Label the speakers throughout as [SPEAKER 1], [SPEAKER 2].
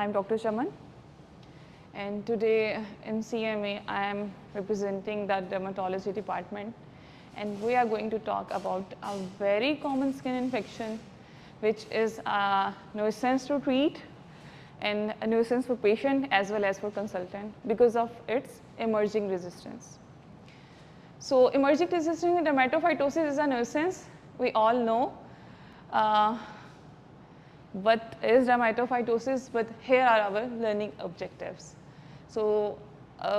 [SPEAKER 1] I'm Dr. Chaman, and today in CMA I am representing the dermatology department, and we are going to talk about a very common skin infection which is a nuisance to treat and a nuisance for patient as well as for consultant because of its emerging resistance. So emerging resistance in dermatophytosis is a nuisance. We all know what is dermatophytosis, but here are our learning objectives. So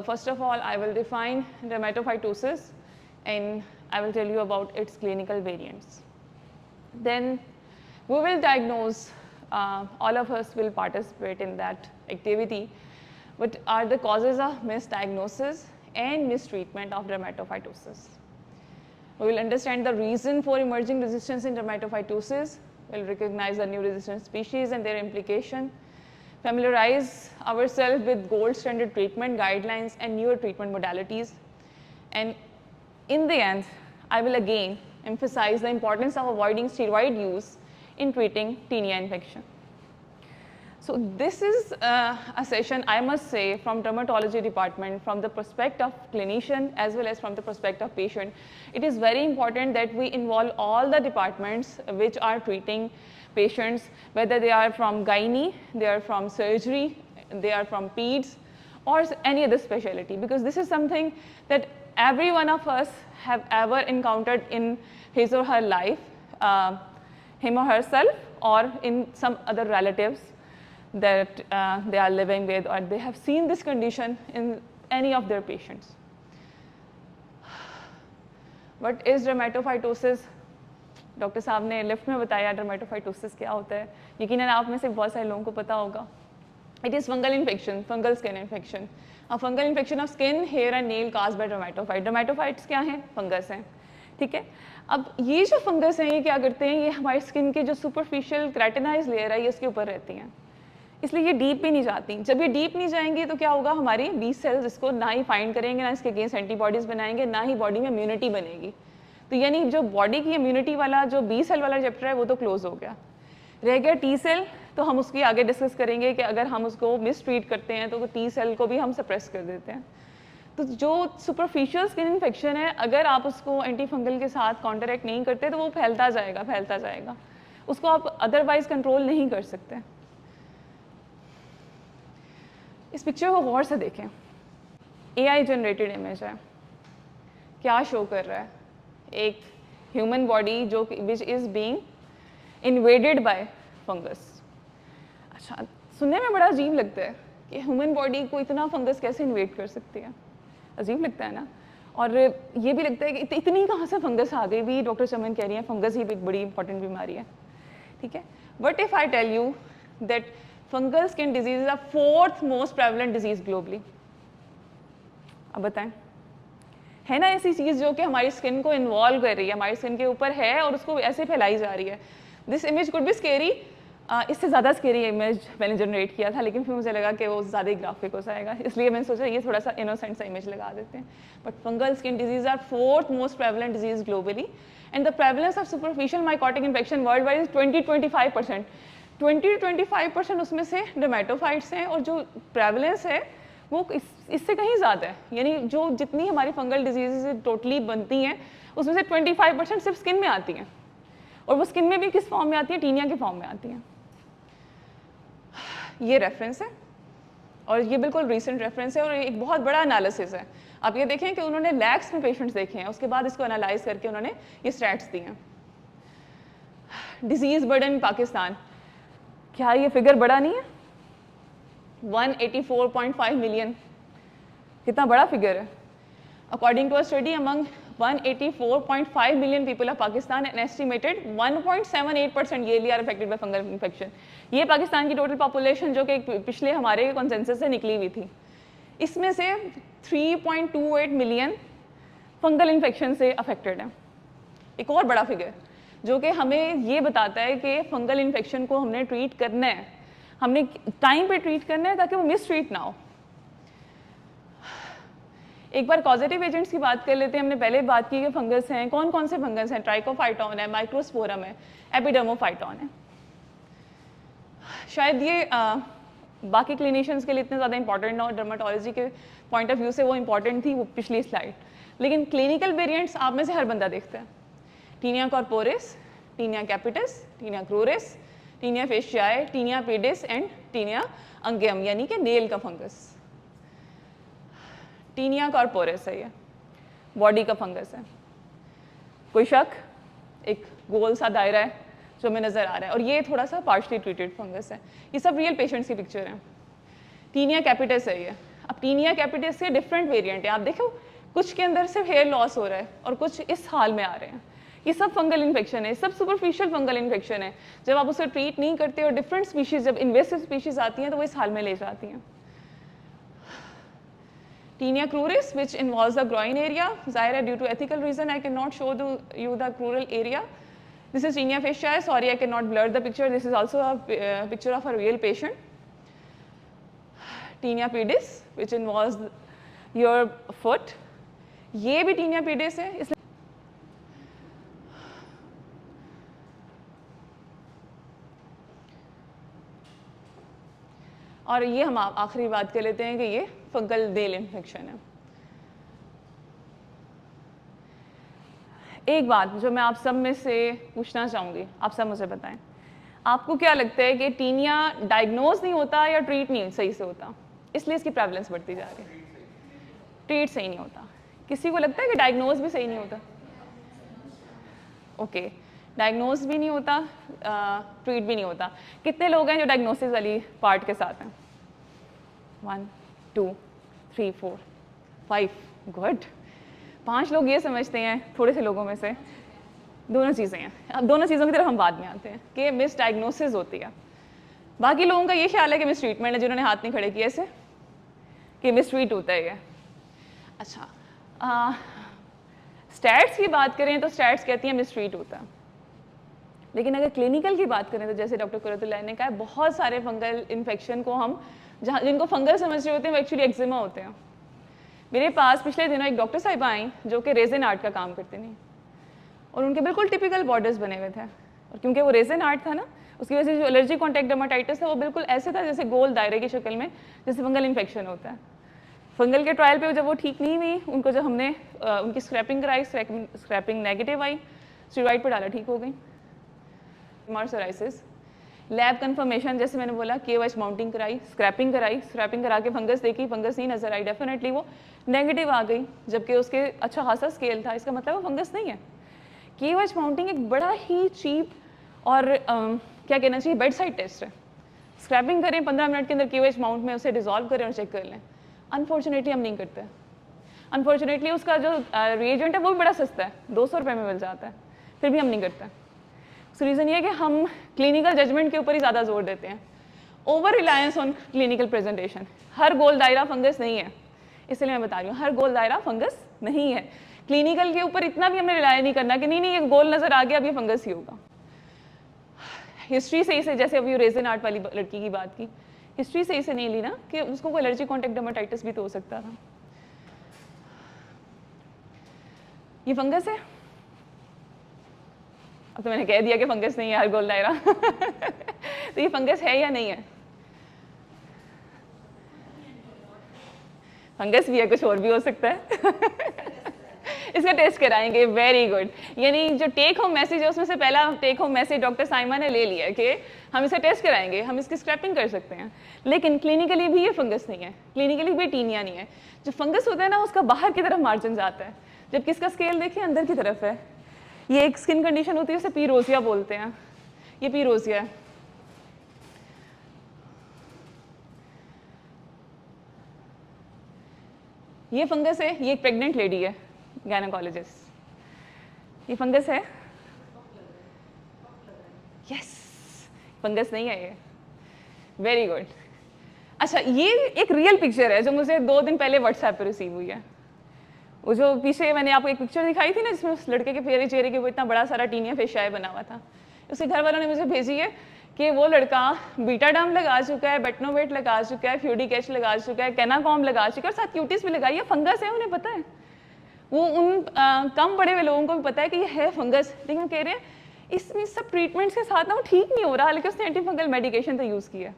[SPEAKER 1] first of all, I will define dermatophytosis and I will tell you about its clinical variants. Then we will diagnose, all of us will participate in that activity. What are the causes of misdiagnosis and mistreatment of dermatophytosis? We will understand the reason for emerging resistance in dermatophytosis. We'll recognize the new resistant species and their implication. Familiarize ourselves with gold standard treatment guidelines and newer treatment modalities. And in the end, I will again emphasize the importance of avoiding steroid use in treating tinea infection. So this is a session, I must say, from dermatology department, from the perspective of clinician as well as from the perspective of patient. It is very important that we involve all the departments which are treating patients, whether they are from gynae, they are from surgery, they are from peds, or any other specialty, because this is something that every one of us have ever encountered in his or her life, him or herself, or in some other relatives that they are living with, or they have seen this condition in any of their patients. What is dermatophytosis? Doctor साहब ने lift में बताया dermatophytosis क्या होता है. यकीनन आप में से बहुत सारे लोगों को पता होगा. It is fungal infection, fungal skin infection. A fungal infection of skin, hair and nail caused by dermatophyte. Dermatophytes क्या हैं? फंगस हैं. ठीक है. अब ये जो फंगस हैं ये क्या करते हैं? ये हमारी स्किन की जो सुपरफिशियल केराटिनाइज लेयर है ये इसके ऊपर रहती हैं, इसलिए ये डीप भी नहीं जाती. जब ये डीप नहीं जाएंगी तो क्या होगा? हमारी बी सेल्स इसको ना ही फाइंड करेंगे, ना इसके अगेंस्ट एंटीबॉडीज बनाएंगे, ना ही बॉडी में इम्यूनिटी बनेगी. तो यानी जो बॉडी की इम्यूनिटी वाला जो बी सेल वाला चैप्टर है वो तो क्लोज हो गया. रह गया टी सेल. तो हम उसकी आगे डिस्कस करेंगे कि अगर हम उसको मिस ट्रीट करते हैं तो टी सेल को भी हम सप्रेस कर देते हैं. तो जो सुपरफिशियल स्किन इन्फेक्शन है, अगर आप उसको एंटी फंगल के साथ कॉन्टरैक्ट नहीं करते तो वो फैलता जाएगा. उसको आप अदरवाइज कंट्रोल नहीं कर सकते. इस पिक्चर को गौर से देखें. AI जनरेटेड इमेज है. क्या शो कर रहा है? एक ह्यूमन बॉडी जो which is being invaded bye fungus. अच्छा, सुनने में बड़ा अजीब लगता है कि ह्यूमन बॉडी को इतना फंगस कैसे इन्वेड कर सकती है. अजीब लगता है ना. और ये भी लगता है कि इतनी कहाँ से फंगस आ गई. भी डॉक्टर चमन कह रही हैं फंगस ही एक बड़ी इंपॉर्टेंट बीमारी है. ठीक है. But if I tell you that fungal skin disease is the 4th most prevalent disease globally. अब बताएं, है ना ऐसी चीज़ जो कि हमारी स्किन को इन्वॉल्व कर रही है, हमारी स्किन के ऊपर है और उसको ऐसे फैलाई जा रही है. This image could be scary. इससे ज़्यादा स्केरी इमेज मैंने जनरेट किया था, लेकिन फिर मुझे लगा कि वो ज़्यादा ही ग्राफिक हो जाएगा, इसलिए मैंने सोचा ये थोड़ा सा इनोसेंट सा इमेज लगा देते हैं. But fungal skin disease are 4th most prevalent disease globally, and the prevalence of superficial mycotic infection worldwide is 20-25%. 20-25% उसमें से डर्मेटोफाइट्स हैं, और जो प्रेवलेंस है वो इससे कहीं ज़्यादा है. यानी जो जितनी हमारी फंगल डिजीज़ टोटली बनती हैं उसमें से 25% सिर्फ स्किन में आती हैं, और वो स्किन में भी किस फॉर्म में आती हैं? टीनिया के फॉर्म में आती हैं. ये रेफरेंस है, और ये बिल्कुल रिसेंट रेफरेंस है, और एक बहुत बड़ा एनालिसिस है. आप ये देखें कि उन्होंने लैक्स में पेशेंट्स देखे हैं, उसके बाद इसको एनालाइज करके उन्होंने ये स्टैट्स दी हैं. डिजीज़ बर्डन इन पाकिस्तान, क्या ये फिगर बड़ा नहीं है? 184.5 मिलियन. कितना बड़ा फिगर है. According to a study among 184.5 million people of Pakistan, an estimated 1.78% yearly are affected by fungal infection. ये पाकिस्तान की टोटल पॉपुलेशन जो कि पिछले हमारे कॉन्सेंसस से निकली हुई थी, इसमें से 3.28 मिलियन फंगल इन्फेक्शन से अफेक्टेड है. एक और बड़ा फिगर जो कि हमें ये बताता है कि फंगल इन्फेक्शन को हमने ट्रीट करना है, हमने टाइम पे ट्रीट करना है ताकि वो मिस ट्रीट ना हो. एक बार कॉजेटिव एजेंट्स की बात कर लेते हैं. हमने पहले बात की कि फंगस हैं. कौन कौन से फंगस हैं? ट्राइकोफाइटॉन है, माइक्रोस्पोरम है, एपिडर्मोफाइटॉन है. शायद ये बाकी क्लिनिशियंस के लिए इतने ज़्यादा इंपॉर्टेंट ना हो, डर्माटोलॉजी के पॉइंट ऑफ व्यू से वो इंपॉर्टेंट थी वो पिछली स्लाइड, लेकिन क्लिनिकल वेरिएंट्स आप में से हर बंदा देखता है। Tinea corporis, tinea capitis, tinea cruris, tinea faciei, tinea pedis and tinea unguium, यानी कि नेल का फंगस। टीनिया कॉर्पोरिस है, ये बॉडी का फंगस है। कोई शक? एक गोल सा दायरा है जो हमें नज़र आ रहा है, और ये थोड़ा सा पार्शली ट्रीटेड फंगस है। ये सब रियल पेशेंट्स की पिक्चर है। टीनिया कैपिटस है ये। अब टीनिया कैपिटस के डिफरेंट वेरिएंट है, आप देखो कुछ के अंदर सिर्फ हेयर लॉस हो रहा है और कुछ इस हाल में आ रहे हैं। ये सब फंगल इन्फेक्शन है, सब सुपरफिशियल फंगल इन्फेक्शन है। जब आप उसे ट्रीट नहीं करते और डिफरेंट स्पीशीज, जब इन्वेसिव स्पीशीज आती हैं तो वो इस हाल में ले जाती हैं। Tinea cruris, which involves the groin area. Zaira, due to ethical reason, I cannot show you the crural area. This is Tinea fasciae. Sorry, I cannot blur the picture. This is also a picture of a real patient. Tinea pedis, which involves your foot. ये भी Tinea pedis है, इसलिए और ये हम आखिरी बात कर लेते हैं कि ये फंगल नेल इन्फेक्शन है। एक बात जो मैं आप सब में से पूछना चाहूँगी, आप सब मुझे बताएं, आपको क्या लगता है कि टीनिया डायग्नोज नहीं होता या ट्रीट नहीं सही से होता, इसलिए इसकी प्रेवलेंस बढ़ती जा रही है? ट्रीट सही नहीं होता। किसी को लगता है कि डायग्नोज भी सही नहीं होता? ओके, डायग्नोज भी नहीं होता, ट्रीट भी नहीं होता। कितने लोग हैं जो डायग्नोसिस वाली पार्ट के साथ हैं? 1 2 3 4 5, गुड। 5 लोग ये समझते हैं, थोड़े से लोगों में से दोनों चीज़ें हैं। अब दोनों चीज़ों की तरफ हम बाद में आते हैं कि मिस डायग्नोसिस होती है। बाकी लोगों का ये ख्याल है कि मिस ट्रीटमेंट है, जिन्होंने हाथ नहीं खड़े किए ऐसे कि मिस ट्रीट होता है ये। अच्छा, स्टैट्स की बात करें तो स्टैट्स कहती हैं मिस ट्रीट होता है, लेकिन अगर क्लिनिकल की बात करें तो जैसे डॉक्टर कुरतुल्लाह ने कहा, बहुत सारे फंगल इन्फेक्शन को हम जहाँ जिनको फंगल समझ रहे होते हैं वो एक्चुअली एक्जिमा होते हैं। मेरे पास पिछले दिनों एक डॉक्टर साहिबा आई जो कि रेजन आर्ट का काम करते नहीं, और उनके बिल्कुल टिपिकल बॉर्डर्स बने हुए थे, और क्योंकि वो रेजन आर्ट था ना, उसकी वजह से जो एलर्जी कॉन्टैक्ट डर्माटाइटिस था वो बिल्कुल ऐसे था जैसे गोल दायरे की शक्ल में, जैसे फंगल इन्फेक्शन होता है। फंगल के ट्रायल पे जब वो ठीक नहीं हुई, उनको जब हमने उनकी स्क्रैपिंग कराई, स्क्रैपिंग नेगेटिव आई, स्टेरॉइड पर डाला, ठीक हो गई। मार्सराइसिस, लैब कंफर्मेशन, जैसे मैंने बोला KOH माउंटिंग कराई, स्क्रैपिंग करा के फंगस देखी, फंगस नहीं नजर आई, डेफिनेटली वो नेगेटिव आ गई, जबकि उसके अच्छा खासा स्केल था, इसका मतलब वो फंगस नहीं है। KOH माउंटिंग एक बड़ा ही चीप और क्या कहना चाहिए बेड साइड टेस्ट है। स्क्रैपिंग करें, 15 मिनट के अंदर KOH माउंट में उसे डिजॉल्व करें और चेक कर लें। अनफॉर्चुनेटली हम नहीं करते। अनफॉर्चुनेटली उसका जो रिएजेंट है वो भी बड़ा सस्ता है, 200 रुपये में मिल जाता है, फिर भी हम नहीं करते। सो रीज़न ये है कि हम क्लिनिकल जजमेंट के ऊपर ही ज़्यादा जोर देते हैं, over reliance on clinical presentation. हर गोल दायरा फंगस नहीं है, इसलिए मैं बता रही हूँ, हर गोल दायरा फंगस नहीं है। क्लिनिकल के ऊपर इतना भी हमें रिलाय नहीं करना कि नहीं ये गोल नज़र आ गया, अब ये फंगस ही होगा। हिस्ट्री से इसे, जैसे अभी रेजन आर्ट वाली लड़की की बात की, हिस्ट्री से इसे नहीं ली ना कि उसको कोई एलर्जी कॉन्टैक्ट डर्माटाइटिस भी तो हो सकता था। ये फंगस है। अब तो मैंने कह दिया कि फंगस नहीं है हर गोल दायरा तो ये फंगस है या नहीं है? फंगस भी है, कुछ और भी हो सकता है इसका टेस्ट कराएंगे। Very good. यानी जो टेक होम मैसेज है उसमें से पहला take home message doctor Saima ने ले लिया कि हम इसे टेस्ट कराएंगे, हम इसकी स्क्रैपिंग कर सकते हैं, लेकिन क्लिनिकली भी ये फंगस नहीं है, क्लिनिकली भी टीनिया नहीं है। जो फंगस होता है ना उसका बाहर की तरफ मार्जिन आता है, जबकि इसका स्केल देखिए अंदर की तरफ है। ये एक स्किन कंडीशन होती है, उसे पीरोजिया बोलते हैं, ये पीरोजिया है। ये फंगस है, ये एक प्रेग्नेंट लेडी है, गायनेकोलॉजिस्ट। ये फंगस है, यस, फंगस नहीं है ये। Very good. अच्छा, ये एक रियल पिक्चर है जो मुझे 2 दिन पहले व्हाट्सएप पर रिसीव हुई है। वो जो पीछे मैंने आपको एक पिक्चर दिखाई थी ना, जिसमें उस लड़के के फेरे चेहरे के वो इतना बड़ा सारा टीनिया फेशियाई बना हुआ था, उसके घर वालों ने मुझे भेजी है कि वो लड़का बीटाडाम लगा चुका है, बेटनोवेट लगा चुका है, फ्यूडिकेच लगा चुका है, केनाकॉम लगा चुका है, और साथ क्यूटिस भी लगाई है। फंगस है, उन्हें पता है। वो उन कम बड़े हुए लोगों को भी पता है कि ये है फंगस, लेकिन वो कह रहे हैं इसमें सब ट्रीटमेंट्स के साथ ना वो ठीक नहीं हो रहा, लेकिन उसने एंटी फंगल मेडिकेशन तो यूज़ किया।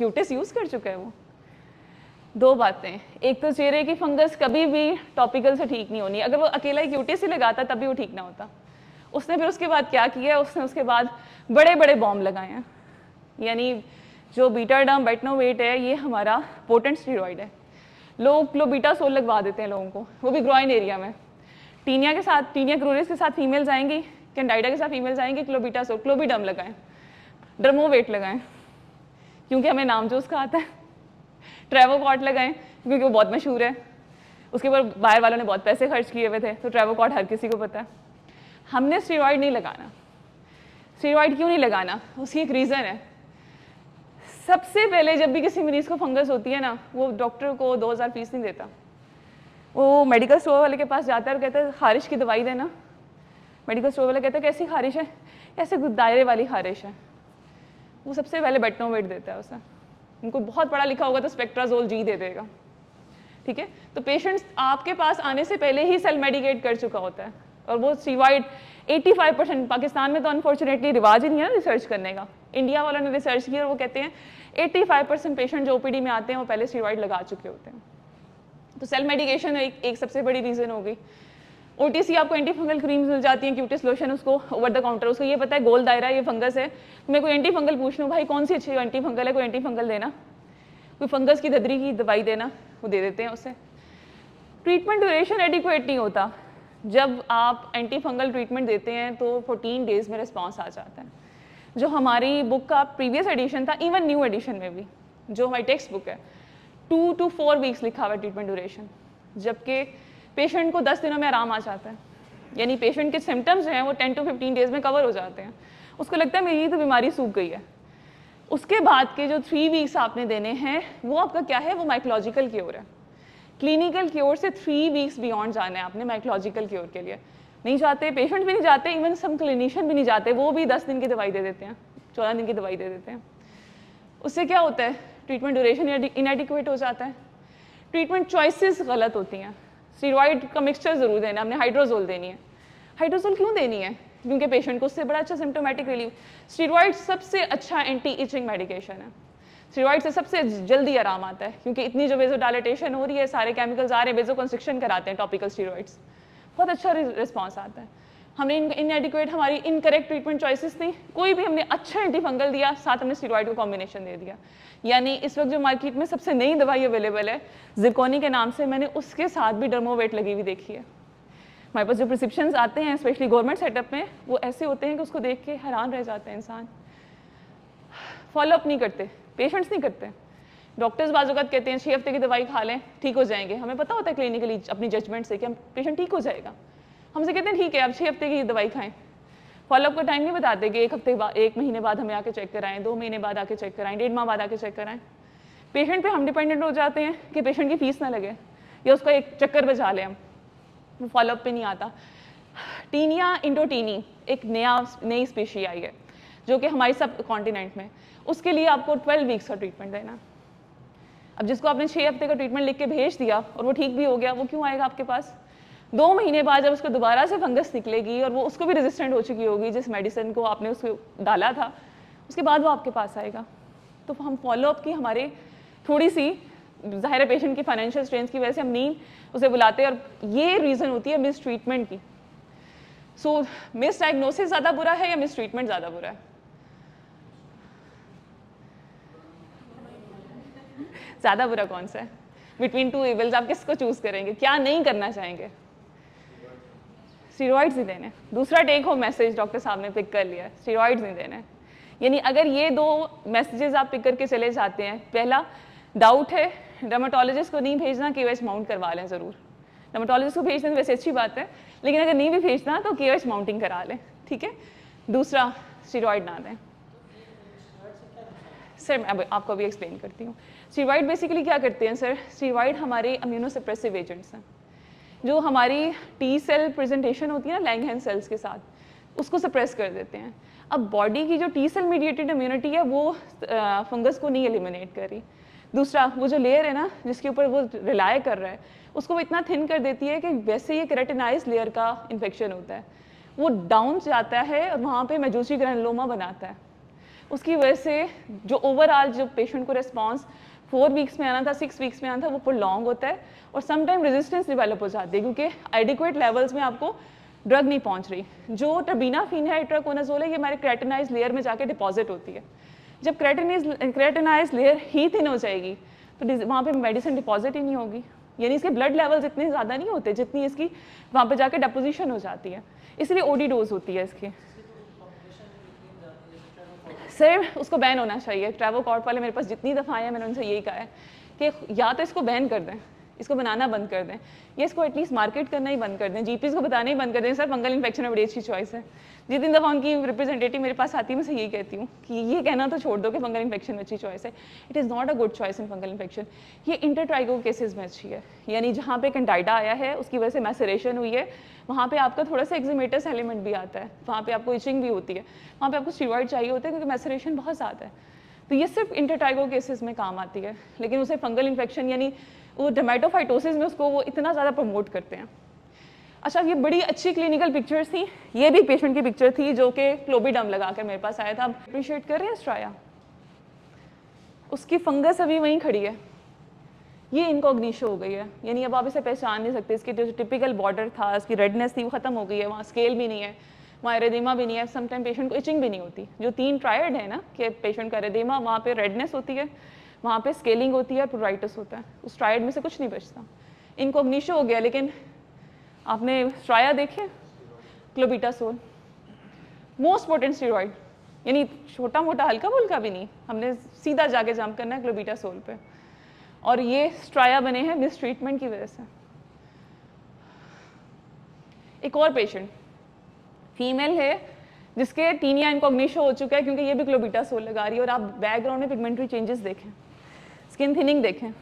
[SPEAKER 1] क्यूटिस यूज़ कर चुका है वो। दो बातें, एक तो चेहरे की फंगस कभी भी टॉपिकल से ठीक नहीं होनी, अगर वो अकेला ही क्यूटिस ही लगाता तब भी वो ठीक ना होता। उसने फिर उसके बाद क्या किया, उसने उसके बाद बड़े बड़े बॉम्ब लगाए हैं, यानी जो बीटाडर्म बेटनोवेट है ये हमारा पोटेंट स्टीरॉइड है। लोग क्लोबीटासोल लगवा देते हैं लोगों को, वो भी ग्रॉइन एरिया में। टीनिया के साथ, टीनिया क्रोरिस के साथ फीमेल्स आएंगी, कैंडाइडा के साथ फीमेल्स आएंगी, क्लोबीटासोल, क्लोबीडर्म लगाएं, ड्रमोवेट लगाएं क्योंकि हमें नाम जो उसका आता है, ट्रेवोकॉट लगाएं क्योंकि वो बहुत मशहूर है, उसके ऊपर बाहर वालों ने बहुत पैसे खर्च किए हुए थे, तो ट्रेवोकॉट हर किसी को पता है। हमने स्टीरॉइड नहीं लगाना। स्टीरॉइड क्यों नहीं लगाना, उसकी एक रीज़न है। सबसे पहले जब भी किसी मरीज़ को फंगस होती है ना, वो डॉक्टर को 2000 फीस नहीं देता, वो मेडिकल स्टोर वाले के पास जाता है और कहता है खारिश की दवाई देना। मेडिकल स्टोर वाला कहता है कैसी खारिश है, ऐसे दायरे वाली खारिश है, वो सबसे पहले बेटनोवेट देता है उसे। उनको बहुत पढ़ा लिखा होगा तो स्पेक्ट्राजोल जी दे देगा, ठीक है। तो पेशेंट्स आपके पास आने से पहले ही सेल्फ मेडिकेट कर चुका होता है, और वो स्टीरॉइड 85%, पाकिस्तान में तो अनफॉर्चुनेटली रिवाज ही नहीं है ना रिसर्च करने का, इंडिया वालों ने रिसर्च की और वो कहते हैं 85% पेशेंट जो ओपीडी में आते हैं वो पहले स्टीरॉइड लगा चुके होते हैं। तो सेल्फ मेडिकेशन एक सबसे बड़ी रीज़न होगी। ओटीसी आपको एंटी फंगल क्रीम्स मिल जाती हैं, क्यूटिस लोशन, उसको ओवर द काउंटर, उसको ये पता है गोल दायरा ये फंगस है, तो मैं कोई एंटी फंगल पूछ लूँ भाई कौन सी अच्छी एंटी फंगल है, कोई एंटी फंगल देना, कोई फंगस की ददरी की दवाई देना, वो दे देते हैं उससे। ट्रीटमेंट ड्यूरेशन एडिक्वेट नहीं होता। जब आप एंटी फंगल ट्रीटमेंट देते हैं तो 14 डेज में रिस्पॉन्स आ जाता है। जो हमारी बुक का प्रीवियस एडिशन था, इवन न्यू एडिशन में भी जो हमारी टेक्स्ट बुक है, 2 to 4 वीक्स लिखा हुआ है ट्रीटमेंट ड्यूरेशन, जबकि पेशेंट को 10 दिनों में आराम आ जाता है। यानी पेशेंट के सिम्टम्स जो हैं वो 10 to 15 डेज में कवर हो जाते हैं, उसको लगता है मेरी तो बीमारी सूख गई है। उसके बाद के जो 3 वीक्स आपने देने हैं वो आपका क्या है, वो माइकोलॉजिकल क्योर है। क्लिनिकल क्योर से 3 वीक्स बियॉन्ड जाना है आपने माइकोलॉजिकल क्योर के लिए। नहीं जाते, पेशेंट भी नहीं जाते, इवन सम क्लिनिशियन भी नहीं जाते, वो भी 10 दिन की दवाई दे देते हैं, 14 दिन की दवाई दे देते हैं। उससे क्या होता है, ट्रीटमेंट ड्यूरेशन इनएडिक्वेट हो जाता है, ट्रीटमेंट चॉइसेस गलत होती हैं। स्टीरॉइड का मिक्सचर ज़रूर देना, हमने हाइड्रोजोल देनी है। हाइड्रोजोल क्यों देनी है, क्योंकि पेशेंट को उससे बड़ा अच्छा सिम्टोमेटिक रिलीफ। स्टीरॉइड सबसे अच्छा एंटी इचिंग मेडिकेशन है, स्टीरॉइड से सबसे जल्दी आराम आता है, क्योंकि इतनी जो वेजोडाइलेटेशन हो रही है, सारे केमिकल्स आ रहे हैं, वेजो कंस्ट्रिक्शन कराते हैं टॉपिकल स्टीरॉइड्स, बहुत अच्छा रिस्पॉन्स आता है। हमने इनएडिक्वेट, हमारी इनकरेक्ट ट्रीटमेंट चॉइसेस थी, कोई भी हमने अच्छा एंटी फंगल दिया, साथ हमने स्टीरॉइड को कॉम्बिनेशन दे दिया। यानी इस वक्त जो मार्केट में सबसे नई दवाई अवेलेबल है जिरकोनी के नाम से, मैंने उसके साथ भी डर्मोवेट लगी हुई देखी है। हमारे पास जो प्रिस्क्रिप्शंस आते हैं स्पेशली गवर्नमेंट सेटअप में, वो ऐसे होते हैं कि उसको देख के हैरान रह जाते हैं इंसान। फॉलोअप नहीं करते, पेशेंट्स नहीं करते। डॉक्टर्स बाज़ कहते हैं 6 हफ्ते की दवाई खा लें ठीक हो जाएंगे, हमें पता होता है क्लिनिकली अपनी जजमेंट से कि हम पेशेंट ठीक हो जाएगा, हमसे कहते हैं ठीक है आप 6 हफ्ते की दवाई खाएं। फॉलोअप का टाइम नहीं बताते कि 1 हफ्ते बाद, 1 महीने बाद हमें आके चेक कराएं, 2 महीने बाद आके चेक कराएं, 1.5 माह बाद आके चेक कराएं। पेशेंट पे हम डिपेंडेंट हो जाते हैं कि पेशेंट की फीस ना लगे या उसका एक चक्कर बचा लें हम, वो फॉलोअप पे नहीं आता। टीनिया इंडोटीनी एक नई स्पीशी आई है जो कि हमारी सब कॉन्टिनेंट में, उसके लिए आपको 12 वीक्स का ट्रीटमेंट देना। अब जिसको आपने 6 हफ्ते का ट्रीटमेंट लिख के भेज दिया और वो ठीक भी हो गया, वो क्यों आएगा आपके पास? 2 महीने बाद जब उसको दोबारा से फंगस निकलेगी और वो उसको भी रेजिस्टेंट हो चुकी होगी जिस मेडिसिन को आपने उसको डाला था, उसके बाद वो आपके पास आएगा। तो हम फॉलोअप की हमारे थोड़ी सी, ज़ाहिर है पेशेंट की फाइनेंशियल स्ट्रेंथ की वजह से हम नहीं उसे बुलाते, और ये रीज़न होती है मिस ट्रीटमेंट की। सो मिस डायग्नोसिस ज़्यादा बुरा है या मिस ट्रीटमेंट ज़्यादा बुरा है? ज़्यादा बुरा कौन सा है? बिटवीन 2 इवल्स आप किसको चूज़ करेंगे, क्या नहीं करना चाहेंगे? स्टीरॉइड्स नहीं देने। दूसरा टेक होम मैसेज डॉक्टर साहब ने पिक कर लिया है, स्टीरॉइड्स नहीं देने। यानी अगर ये 2 मैसेजेस आप पिक करके चले जाते हैं, पहला डाउट है डर्मेटोलॉजिस्ट को नहीं भेजना, KOH माउंट करवा लें ज़रूर। डर्मेटोलॉजिस्ट को भेज दें वैसे अच्छी बात है, लेकिन अगर नहीं भी भेजना तो KOH माउंटिंग करा लें, ठीक है। दूसरा स्टीरॉइड ना दें। सर मैं आपको अभी एक्सप्लेन करती हूँ। स्टीरॉइड बेसिकली क्या करते हैं सर, स्टीरॉइड हमारे इम्यूनोसप्रेसिव एजेंट्स हैं, जो हमारी टी सेल प्रेजेंटेशन होती है ना लैंगहैंस सेल्स के साथ, उसको सप्रेस कर देते हैं। अब बॉडी की जो टी सेल मीडिएटेड इम्यूनिटी है वो फंगस को नहीं एलिमिनेट कर रही। दूसरा वो जो लेयर है ना जिसके ऊपर वो रिलाय कर रहा है, उसको वो इतना थिन कर देती है कि वैसे ही केराटिनाइज लेयर का इन्फेक्शन होता है, वो डाउन जाता है और वहाँ पे मेजूसी ग्रैनुलोमा बनाता है। उसकी वजह से जो ओवरऑल जो पेशेंट को रिस्पॉन्स 4 वीक्स में आना था, 6 वीक्स में आना था, वो प्रोलॉन्ग होता है और समटाइम रेजिस्टेंस डेवलप हो जाती है क्योंकि एडिक्वेट लेवल्स में आपको ड्रग नहीं पहुंच रही। जो टर्बिनाफिन है, इट्राकोनाजोल है, ये हमारे क्रेटिनाइज लेयर में जाके डिपॉजिट होती है। जब क्रेटिनाइज लेयर ही थिन हो जाएगी तो वहाँ पे मेडिसिन डिपॉजिट ही नहीं होगी, यानी इसके ब्लड लेवल्स इतने ज़्यादा नहीं होते जितनी इसकी वहाँ पे जाके डिपोजिशन हो जाती है, इसलिए ओडी डोज होती है इसकी। सर उसको बैन होना चाहिए। ट्रैवोकॉर्प वाले मेरे पास जितनी दफ़ा आए हैं मैंने उनसे यही कहा है कि या तो इसको बैन कर दें, इसको बनाना बंद कर दें, या इसको एटलीस्ट मार्केट करना ही बंद कर दें, जीपीज़ को बताना ही बंद कर दें सर फंगल इन्फेक्शन में बड़ी अच्छी चॉइस है। जितनी दफ़ा उनकी रिप्रेजेंटेटिव मेरे पास आती है मैं से यही कहती हूँ कि ये कहना तो छोड़ दो कि फंगल इन्फेक्शन में अच्छी चॉइस है। It is not a good choice in fungal infection. ये इंटरट्राइगो केसेस में अच्छी है, यानी जहाँ पे कैंडाइडा आया है उसकी वजह से मैसरेशन हुई है, वहाँ पे आपका थोड़ा सा एक्जिमेटस एलिमेंट भी आता है, वहाँ पे आपको इचिंग भी होती है, वहाँ पे आपको स्टीरॉइड चाहिए होता है क्योंकि मैसरेशन बहुत ज़्यादा है। तो ये सिर्फ इंटरट्राइगो केसेस में काम आती है, लेकिन उसे फंगल इन्फेक्शन यानी वो डर्मेटोफाइटोसिस में उसको वो इतना ज़्यादा प्रमोट करते हैं। अच्छा, ये बड़ी अच्छी क्लिनिकल पिक्चर्स थी। ये भी पेशेंट की पिक्चर थी जो कि क्लोबिडम लगा कर मेरे पास आया था। आप अप्रिशिएट कर रहे हैं स्ट्राया, उसकी फंगस अभी वहीं खड़ी है, ये इनकॉग्निशो हो गई है, यानी अब आप इसे पहचान नहीं सकते। इसकी जो टिपिकल बॉर्डर था, इसकी रेडनेस थी, वो खत्म हो गई है, वहाँ स्केल भी नहीं है, वहाँ एरेदेमा भी नहीं है, समटाइम पेशेंट को इचिंग भी नहीं होती। जो 3 ट्रायड है ना कि पेशेंट का एरेदेमा, वहाँ पे रेडनेस होती है, वहाँ पे स्केलिंग होती है, प्रोराइटिस होता है, उस ट्रायड में से कुछ नहीं बचता। इनकॉग्निशो हो गया। लेकिन आपने स्ट्राया देखे, क्लोबिटासोल मोस्ट पोटेंट स्टेरॉइड, यानी छोटा मोटा हल्का फुल्का भी नहीं, हमने सीधा जाके जंप करना है क्लोबिटासोल पे, और ये स्ट्राया बने हैं मिस ट्रीटमेंट की वजह से। एक और पेशेंट फीमेल है जिसके टीनिया इनकॉग्निशो हो चुका है क्योंकि ये भी क्लोबिटासोल लगा रही है, और आप बैकग्राउंड में पिगमेंटरी चेंजेस देखें, स्किन थिनिंग देखें,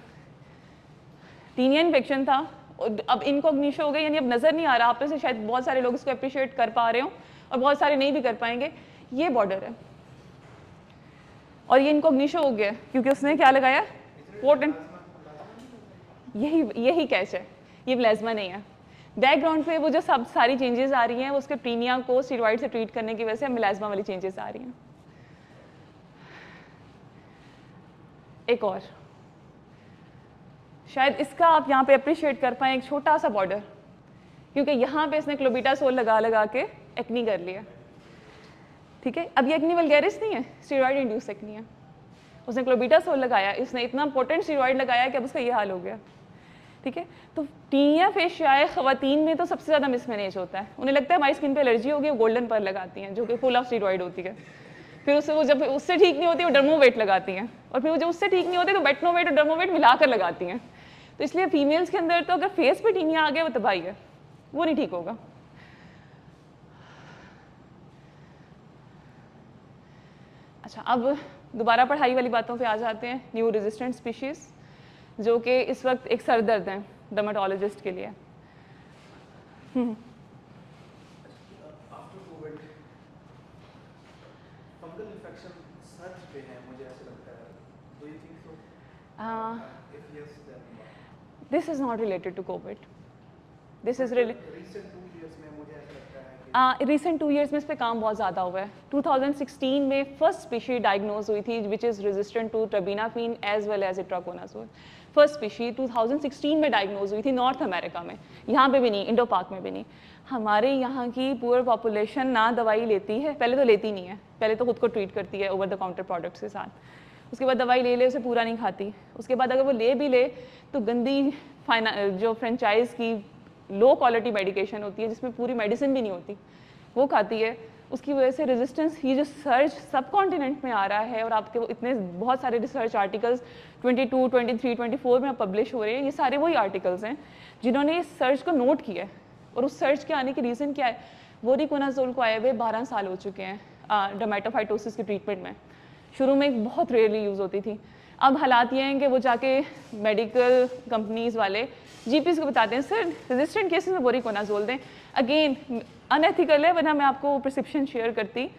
[SPEAKER 1] टीनिया इन्फेक्शन था, अब इनकॉग्निशो हो गई, यानी अब नज़र नहीं आ रहा। आप में से शायद बहुत सारे लोग इसको अप्रिशिएट कर पा रहे हो और बहुत सारे नहीं भी कर पाएंगे। ये बॉर्डर है और ये इनकॉग्निशो हो गया क्योंकि उसने क्या लगाया, पोटेंट, यही कैच है, ये प्लाज्मा नहीं है। बैकग्राउंड पे वो जो सब सारी चेंजेस आ रही हैं वो उसके टीनिया को स्टेरॉइड से ट्रीट करने की वजह से मिलाज्मा वाली चेंजेस आ रही हैं। एक और शायद इसका आप यहाँ पे अप्रिशिएट कर पाएँ, एक छोटा सा बॉर्डर, क्योंकि यहाँ पे इसने क्लोबिटासोल लगा के एक्नी कर लिया। ठीक है, अब ये एक्नी वल्गैरिस नहीं है, स्टेरॉइड इंड्यूस एक्नी है। उसने क्लोबिटासोल लगाया, इसने इतना पोटेंट स्टेरॉइड लगाया कि अब उसका ये हाल हो गया। ठीक है, तो टीनिया फेशियाए खवातीन में तो सबसे ज़्यादा मिसमैनेज होता है। उन्हें लगता है हमारी स्किन पे एलर्जी होगी, वो गोल्डन पर लगाती हैं जो कि फुल ऑफ स्टेरॉइड होती है। फिर उससे वो जब उससे ठीक नहीं होती वो डर्मोवेट लगाती हैं, और फिर वो जब उससे ठीक नहीं होती तो बेटनोवेट और डर्मोवेट मिलाकर लगाती हैं। तो इसलिए फीमेल्स के अंदर तो अगर फेस पे टीनिया आ गया वो तबाही है, वो नहीं ठीक होगा। अच्छा, अब दोबारा पढ़ाई वाली बातों पे आ जाते हैं। न्यू रेजिस्टेंट स्पीशीज़ जो कि इस वक्त एक सर दर्द है डर्मेटोलॉजिस्ट के लिए। This is not related to COVID. This is recent 2 years में इस पे काम बहुत ज़्यादा हुआ है। 2016 में फर्स्ट स्पीशी डायग्नोज हुई थी which is resistant to terbinafine as well as itraconazole. First species 2016 में डायग्नोज हुई थी नॉर्थ अमेरिका में, यहाँ पे भी नहीं, इंडो पाक में भी नहीं। हमारे यहाँ की पुअर पॉपुलेशन ना दवाई लेती है, पहले तो लेती नहीं है, पहले तो खुद को ट्रीट करती है ओवर द काउंटर प्रोडक्ट्स के साथ। उसके बाद दवाई ले उसे पूरा नहीं खाती। उसके बाद अगर वो ले भी ले तो गंदी जो फ्रेंचाइज की लो क्वालिटी मेडिकेशन होती है जिसमें पूरी मेडिसिन भी नहीं होती, वो खाती है। उसकी वजह से रेजिस्टेंस, ये जो सर्च सब कॉन्टिनेंट में आ रहा है, और आपके इतने बहुत सारे रिसर्च आर्टिकल्स 22, 23, 24 में पब्लिश हो रहे हैं, ये सारे वही आर्टिकल्स हैं जिन्होंने इस सर्च को नोट किया है। और उस सर्च के आने के रीज़न क्या है, वोरिकोनाजोल को आए हुए 12 साल हो चुके हैं डर्मेटोफाइटोसिस की ट्रीटमेंट में। शुरू में बहुत रेयरली यूज़ होती थी, अब हालात ये हैं कि वो जाके मेडिकल कंपनीज़ वाले जीपीज़ को बताते हैं सर रेजिस्टेंट केसेस में वोरिकोनाजोल दें। अगेन अनएथिकल है, वरना मैं आपको प्रिस्क्रिप्शन शेयर करती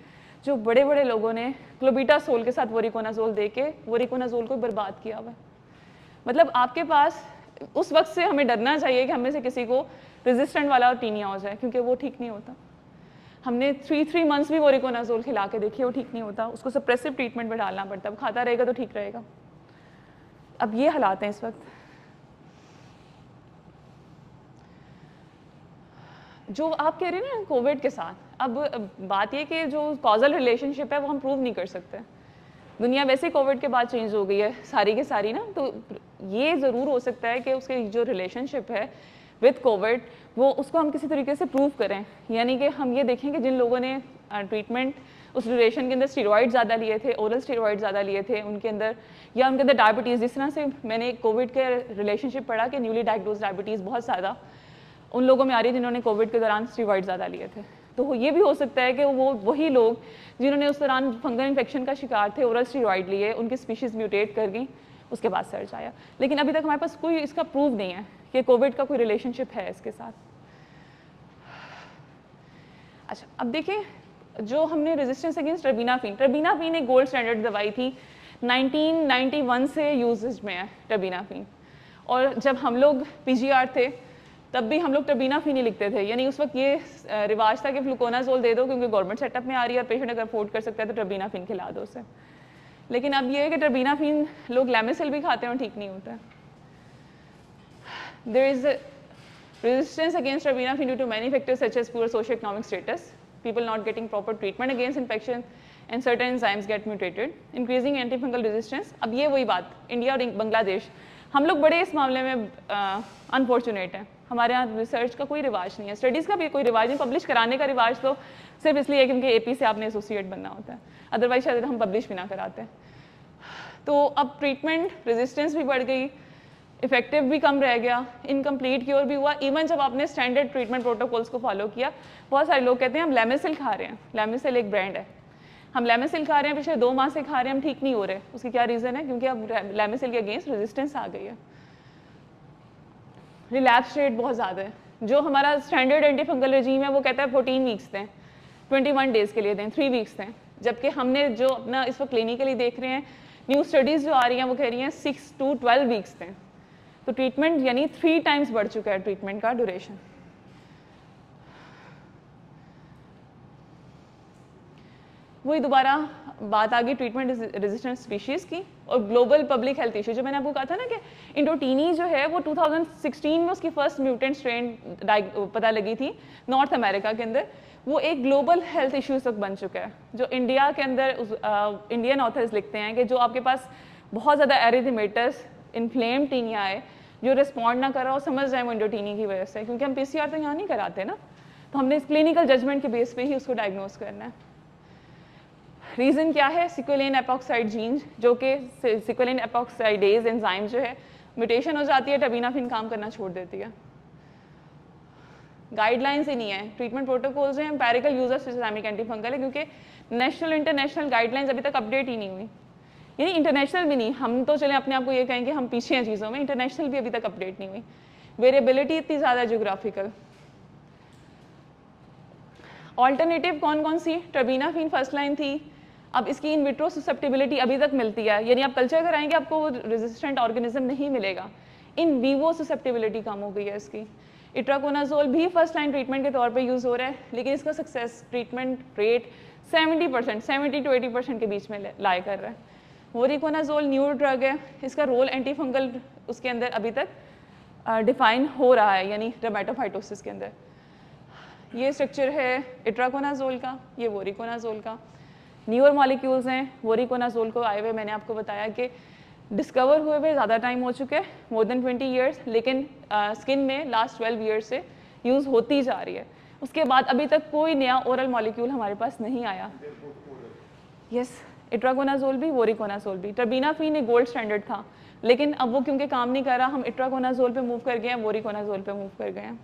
[SPEAKER 1] जो बड़े बड़े लोगों ने क्लोबिटासोल के साथ वोरिकोनाजोल दे के वोरिकोनाजोल को बर्बाद किया हुआ है। मतलब आपके पास उस वक्त से हमें डरना चाहिए कि हमें से किसी को रेजिस्टेंट वाला टीनिया हो जाए, क्योंकि वो ठीक नहीं होता। हमने 3 मंथ्स भी वोरिकोनाजोल खिला के देखिए, वो ठीक नहीं होता, उसको सप्रेसिव ट्रीटमेंट में डालना पड़ता है, खाता रहेगा तो ठीक रहेगा। अब ये हालात हैं इस वक्त। जो आप कह रहे हैं ना कोविड के साथ, अब बात ये कि जो कॉजल रिलेशनशिप है वो हम प्रूव नहीं कर सकते। दुनिया वैसे ही कोविड के बाद चेंज हो गई है सारी की सारी ना, तो ये ज़रूर हो सकता है कि उसके जो रिलेशनशिप है विद कोविड वो उसको हम किसी तरीके से प्रूव करें, यानी कि हम ये देखें कि जिन लोगों ने ट्रीटमेंट उस ड्यूरेशन के अंदर स्टीरॉइड ज़्यादा लिए थे, ओरल स्टीरॉइड ज़्यादा लिए थे उनके अंदर, या उनके अंदर डायबिटीज़, जिस तरह से मैंने कोविड के रिलेशनशिप पढ़ा कि न्यूली डायग्नोज डायबिटीज़ बहुत ज़्यादा उन लोगों में आ रही है जिन्होंने कोविड के दौरान स्टीरॉइड ज़्यादा लिए थे। तो ये भी हो सकता है कि वो वही लोग जिन्होंने उस दौरान फंगल इन्फेक्शन का शिकार थे, ओरल स्टीरॉइड लिए, उनकी स्पीशीज़ म्यूटेट कर गई, उसके बाद सर्च आया। लेकिन अभी तक हमारे पास कोई इसका प्रूफ नहीं है कि कोविड का कोई रिलेशनशिप है इसके साथ। अच्छा, अब देखिए जो हमने रेजिस्टेंस अगेंस्ट टर्बीनाफिन एक गोल्ड स्टैंडर्ड दवाई थी, 1991 से यूजेज में है टर्बीनाफिन। और जब हम लोग PGR थे तब भी हम लोग टर्बीनाफिन ही लिखते थे, यानी उस वक्त ये रिवाज था कि फ्लूकोनाजोल दे दो क्योंकि गवर्नमेंट सेटअप में आ रही है और पेशेंट अगर अफोर्ड कर सकता है तो टर्बीनाफिन खिला दो उसे। लेकिन अब ये है कि टर्बीनाफिन लोग लैमिसिल भी खाते हैं और ठीक नहीं होता। There is resistance against terbinafine due to many factors such as poor socio-economic status, people not getting proper treatment against infection, and certain enzymes get mutated, increasing antifungal resistance। अब ये वही बात, इंडिया और बांग्लादेश हम लोग बड़े इस मामले में अनफॉर्चुनेट हैं। हमारे यहाँ रिसर्च का कोई रिवाज नहीं है, स्टडीज़ का भी कोई रिवाज नहीं, पब्लिश कराने का रिवाज तो सिर्फ इसलिए है क्योंकि AP से आपने एसोसिएट बनना होता है, अदरवाइज शायद हम पब्लिश भी ना कराते। तो अब ट्रीटमेंट रेजिस्टेंस भी बढ़ गई, इफेक्टिव भी कम रह गया, इनकम्प्लीट क्योर भी हुआ। इवन जब आपने स्टैंडर्ड ट्रीटमेंट प्रोटोकॉल्स को फॉलो किया, बहुत सारे लोग कहते हैं हम लैमिसिल खा रहे हैं, लैमिसिल एक ब्रांड है, हम लैमिसिल खा रहे हैं, पिछले 2 माह से खा रहे हैं, हम ठीक नहीं हो रहे। उसकी क्या रीज़न है? क्योंकि अब लैमिसिल के अगेंस्ट रेजिस्टेंस आ गई है। रिलैप्स रेट बहुत ज़्यादा है। जो हमारा स्टैंडर्ड एंटीफंगल रजीम है वो कहता है 14 वीक्स दें, 21 डेज़ के लिए दें, 3 वीक्स दें, जबकि हमने जो अपना इस वक्त क्लिनिकली देख रहे हैं, न्यू स्टडीज़ जो आ रही हैं वो कह रही हैं 6 to 12 वीक्स दें। तो ट्रीटमेंट यानी 3 टाइम्स बढ़ चुका है ट्रीटमेंट का ड्यूरेशन। वही दोबारा बात आ गई ट्रीटमेंट रेजिस्टेंट स्पीशीज़ की और ग्लोबल पब्लिक हेल्थ इशू। जो मैंने आपको कहा था ना कि इंडोटीनी जो है वो 2016 में उसकी फर्स्ट म्यूटेंट स्ट्रेन पता लगी थी नॉर्थ अमेरिका के अंदर, वो एक ग्लोबल हेल्थ इशू तक बन चुका है। जो इंडिया के अंदर इंडियन ऑथर्स लिखते हैं कि जो आपके पास बहुत ज़्यादा एरिथमेटस इन्फ्लेम टीनिया है जो रिस्पॉन्ड ना कर रहा हो, समझ जाए वो इंडोटीनी की वजह से, क्योंकि हम PCR तो यहाँ नहीं कराते ना, तो हमने इस क्लिनिकल जजमेंट के बेस पे ही उसको डायग्नोज करना है। रीज़न क्या है? सिक्वेलिन एपॉक्साइड जीन, जो कि सिक्वेलिन एपॉक्साइडेज एंजाइम जो है म्यूटेशन हो जाती है, टर्बीनाफिन काम करना छोड़ देती है। गाइडलाइंस ही नहीं है, ट्रीटमेंट प्रोटोकॉल्स हैं, empirical use of systemic antifungal है, क्योंकि नेशनल इंटरनेशनल गाइडलाइंस अभी तक अपडेट ही नहीं हुई, यानी इंटरनेशनल भी नहीं। हम तो चले अपने आप को ये कहें कि हम पीछे हैं चीज़ों में, इंटरनेशनल भी अभी तक अपडेट नहीं हुई। वेरिएबिलिटी इतनी ज़्यादा जियोग्राफिकल। ऑल्टरनेटिव कौन कौन सी? टर्बीनाफिन फर्स्ट लाइन थी, अब इसकी इन विट्रो ससेप्टिबिलिटी अभी तक मिलती है, यानी आप कल्चर कराएंगे आपको वो रेजिस्टेंट ऑर्गेनिज्म नहीं मिलेगा। इन वीवो ससेप्टिबिलिटी कम हो गई है इसकी। इट्राकोनाजोल भी फर्स्ट लाइन ट्रीटमेंट के तौर पे यूज़ हो रहा है, लेकिन इसका सक्सेस ट्रीटमेंट रेट 70% 70 to 80% के बीच में लाए कर रहा है। वोरिकोनाजोल न्यू ड्रग है, इसका रोल एंटीफंगल उसके अंदर अभी तक डिफाइन हो रहा है, यानी डर्मेटोफाइटोसिस के अंदर। ये स्ट्रक्चर है इट्राकोनाजोल का, ये वोरिकोनाजोल का। न्यूअर मॉलिक्यूल्स हैं, वोरिकोनाजोल को आए हुए मैंने आपको बताया कि डिस्कवर हुए हुए ज़्यादा टाइम हो चुके हैं, मोर देन 20 ईयर्स, लेकिन स्किन में लास्ट 12 ईयर्स से यूज़ होती जा रही है। उसके बाद अभी तक कोई नया ओरल मॉलिक्यूल हमारे पास नहीं आया। यस, इट्राकोनाजोल भी, वोरिकोनाजोल भी। टर्बीनाफिन एक गोल्ड स्टैंडर्ड था, लेकिन अब वो क्योंकि काम नहीं कर रहा, हम इट्राकोनाजोल पे मूव कर गए हैं, वोरिकोनाजोल पे मूव कर गए हैं।